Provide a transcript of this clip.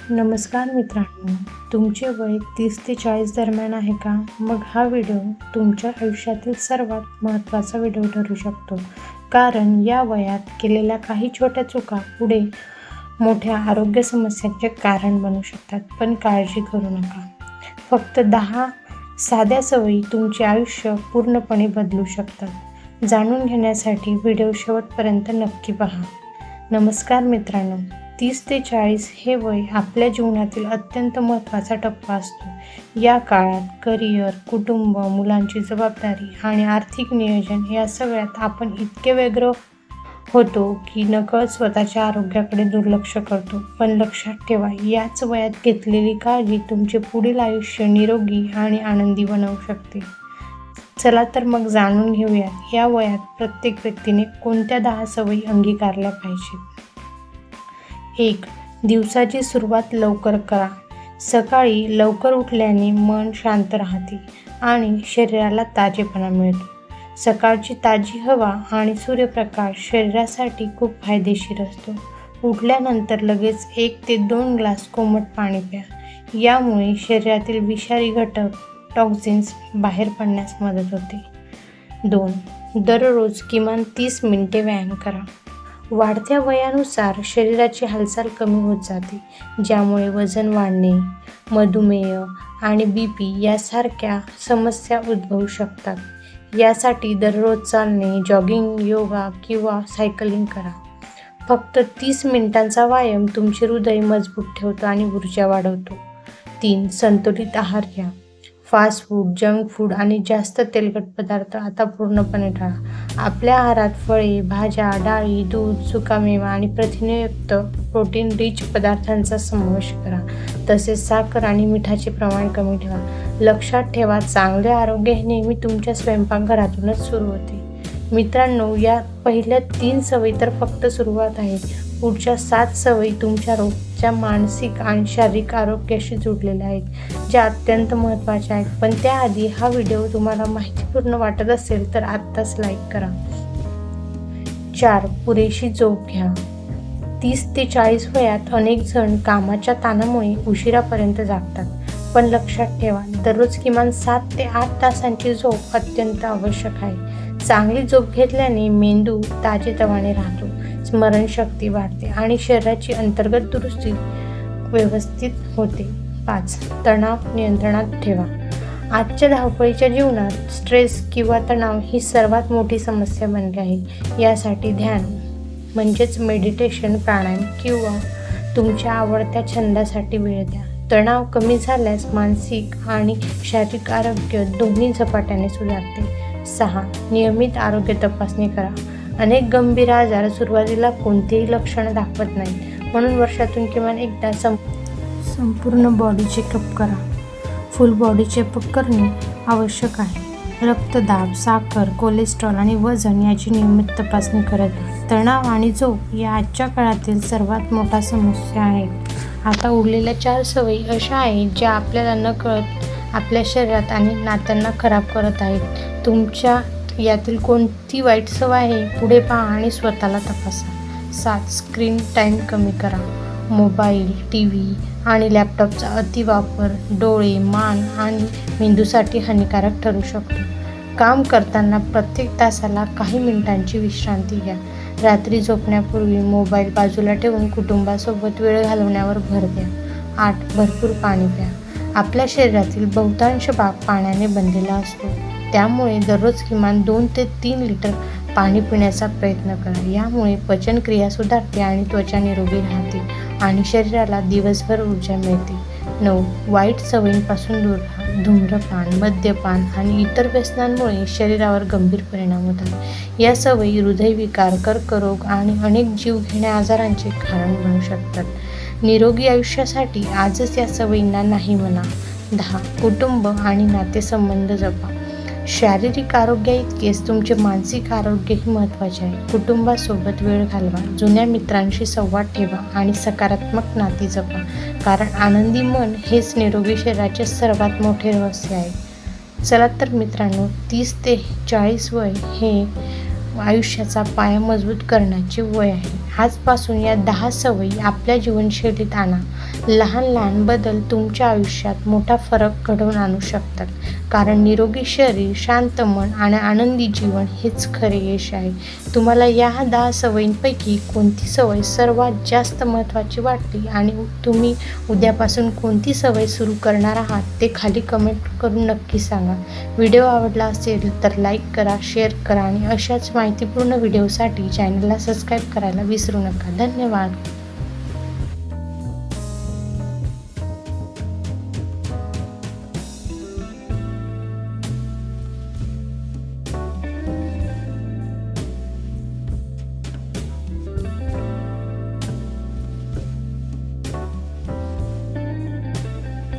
नमस्कार मित्रांनो, तुमचे वय 30 ते 40 दरम्यान आहे का? मग हा व्हिडिओ तुमच्या आयुष्यातील सर्वात महत्त्वाचा व्हिडिओ ठरू शकतो. कारण या वयात केलेल्या काही छोट्या चुका पुढे मोठ्या आरोग्य समस्यांचे कारण बनू शकतात. पण काळजी करू नका. फक्त 10 साध्या सवयी तुमचे आयुष्य पूर्णपणे बदलू शकतात. जाणून घेण्यासाठी व्हिडिओ शेवटपर्यंत नक्की पहा. नमस्कार मित्रांनो, 30 ते 40 हे वय आपल्या जीवनातील अत्यंत महत्त्वाचा टप्पा असतो. या काळात करिअर, कुटुंब, मुलांची जबाबदारी आणि आर्थिक नियोजन या सगळ्यात आपण इतके व्यग्र होतो की नकळत स्वतःच्या आरोग्याकडे दुर्लक्ष करतो. पण लक्षात ठेवा, याच वयात घेतलेली काळजी तुमचे पुढील आयुष्य निरोगी आणि आनंदी बनवू शकते. चला तर मग जाणून घेऊयात, या वयात प्रत्येक व्यक्तीने कोणत्या 10 सवयी अंगीकारल्या पाहिजेत. 1. दिवसाची सुरुवात लवकर करा. सकाळी लवकर उठल्याने मन शांत राहते आणि शरीराला ताजेपणा मिळतो. सकाळची ताजी हवा आणि सूर्यप्रकाश शरीरासाठी खूप फायदेशीर असतो. उठल्यानंतर लगेच 1 ते 2 ग्लास कोमट पाणी प्या. यामुळे शरीरातील विषारी घटक, टॉक्झिन्स बाहेर पडण्यास मदत होते. 2. दररोज किमान 30 मिनिटे व्यायाम करा. वाढत्या वयानुसार शरीराची हालचाल कमी होत जाते, ज्यामुळे वजन वाढणे, मधुमेह आणि BP यासारख्या समस्या उद्भवू शकतात. यासाठी दररोज चालणे, जॉगिंग, योगा किंवा सायकलिंग करा. फक्त 30 मिनिटांचा व्यायाम तुमचे हृदय मजबूत ठेवतो आणि ऊर्जा वाढवतो. 3. संतुलित आहार घ्या. फास्ट फूड, जंक फूड आणि जास्त तेलकट पदार्थ आता पूर्णपणे टाळा. आपल्या आहारात फळे, भाज्या, डाळी, दूध, सुकामेवा आणि प्रथिनयुक्त प्रोटीन रिच पदार्थांचा समावेश करा. तसेच साखर आणि मिठाचे प्रमाण कमी ठेवा. लक्षात ठेवा, चांगले आरोग्य हे नेहमी तुमच्या स्वयंपाकघरातूनच सुरू होते. मित्रांनो, या पहिल्या 3 सवयी तर फक्त सुरुवात आहे. पुढच्या 7 सवयी तुमच्या रोजच्या मानसिक आणि शारीरिक आरोग्याशी जोडलेल्या आहेत, ज्या अत्यंत महत्त्वाच्या आहेत. पण त्याआधी हा व्हिडिओ तुम्हाला माहितीपूर्ण वाटत असेल तर आत्ताच लाईक करा. 4. पुरेशी झोप घ्या. 30 ते 40 वयात अनेक जण कामाच्या ताणामुळे उशिरापर्यंत जागतात. पण लक्षात ठेवा, दररोज किमान 7 ते 8 तासांची झोप अत्यंत आवश्यक आहे. चांगली झोप घेतल्याने मेंदू ताजेतवाने राहतो, स्मरणशक्ती वाढते आणि शरीराची अंतर्गत दुरुस्ती व्यवस्थित होते. 5. तणाव नियंत्रणात ठेवा. आजच्या धावपळीच्या जीवनात स्ट्रेस किंवा तणाव ही सर्वात मोठी समस्या बनली आहे. यासाठी ध्यान म्हणजेच मेडिटेशन, प्राणायाम किंवा तुमच्या आवडत्या छंदासाठी वेळ द्या. तणाव कमी झाल्यास मानसिक आणि शारीरिक आरोग्य दोन्ही झपाट्याने सुधारते. 6. नियमित आरोग्य तपासणी करा. अनेक गंभीर आजार सुरुवातीला कोणतेही लक्षण दाखवत नाहीत, म्हणून वर्षातून किमान एकदा संपूर्ण बॉडी चेकअप करा. फुल बॉडी चेकअप करणे आवश्यक आहे. रक्तदाब, साखर, कोलेस्ट्रॉल आणि वजन याची नियमित तपासणी करत राहा. तणाव आणि झोप या आजच्या काळातील सर्वात मोठ्या समस्या आहेत. आता उरलेल्या 4 सवयी अशा आहेत ज्या आपल्याला नकळत आपल्या शरीरात आणि नात्यांना खराब करत आहेत. तुमच्या यातील कोणती वाईट सवय आहे, पुढे पहा आणि स्वतःला तपासा. 7. स्क्रीन टाईम कमी करा. मोबाईल, TV आणि लॅपटॉपचा अतिवापर डोळे, मान आणि मेंदूसाठी हानिकारक ठरू शकतो. काम करताना प्रत्येक तासाला काही मिनिटांची विश्रांती घ्या. रात्री झोपण्यापूर्वी मोबाईल बाजूला ठेवून कुटुंबासोबत वेळ घालवण्यावर भर द्या. 8. भरपूर पाणी प्या. आपल्या शरीरातील बहुतांश भाग पाण्याने बनलेला असतो, त्यामुळे दररोज किमान 2 ते 3 लिटर पाणी पिण्याचा प्रयत्न करा. यामुळे पचनक्रिया सुधारते आणि त्वचा निरोगी राहते आणि शरीराला दिवसभर ऊर्जा मिळते. 9. वाईट सवयींपासून दूर राहा. धूम्रपान, मद्यपान आणि इतर व्यसनांमुळे शरीरावर गंभीर परिणाम होतात. या सवयी हृदयविकार, कर्करोग आणि अनेक जीवघेण्या आजारांचे कारण बनू शकतात. निरोगी आयुष्यासाठी आजच या सवयींना नाही म्हणा. 10. कुटुंब आणि नातेसंबंध जपा. शारीरिक आरोग्याइतकेच तुमचे मानसिक आरोग्यही महत्त्वाचे आहे. कुटुंबासोबत वेळ घालवा, जुन्या मित्रांशी संवाद ठेवा आणि सकारात्मक नाती जपा. कारण आनंदी मन हेच निरोगी शरीराचे सर्वात मोठे रहस्य आहे. चला तर मित्रांनो, 30 ते 40 वय हे आयुष्याचा पाया मजबूत करण्याचे वय आहे. आजपासून या 10 सवयी आपल्या जीवनशैलीत आणा. लहान लहान बदल तुमच्या आयुष्यात मोठा फरक घडवून आणू शकतात. कारण निरोगी शरीर, शांत मन आणि आनंदी जीवन हेच खरे यश आहे. तुम्हाला या 10 सवयींपैकी कोणती सवय सर्वात जास्त महत्त्वाची वाटली आणि तुम्ही उद्यापासून कोणती सवय सुरू करणार आहात ते खाली कमेंट करून नक्की सांगा. व्हिडिओ आवडला असेल तर लाईक करा, शेअर करा आणि अशाच माहितीपूर्ण व्हिडिओसाठी चॅनलला सबस्क्राईब करायला विसरू नका. धन्यवाद.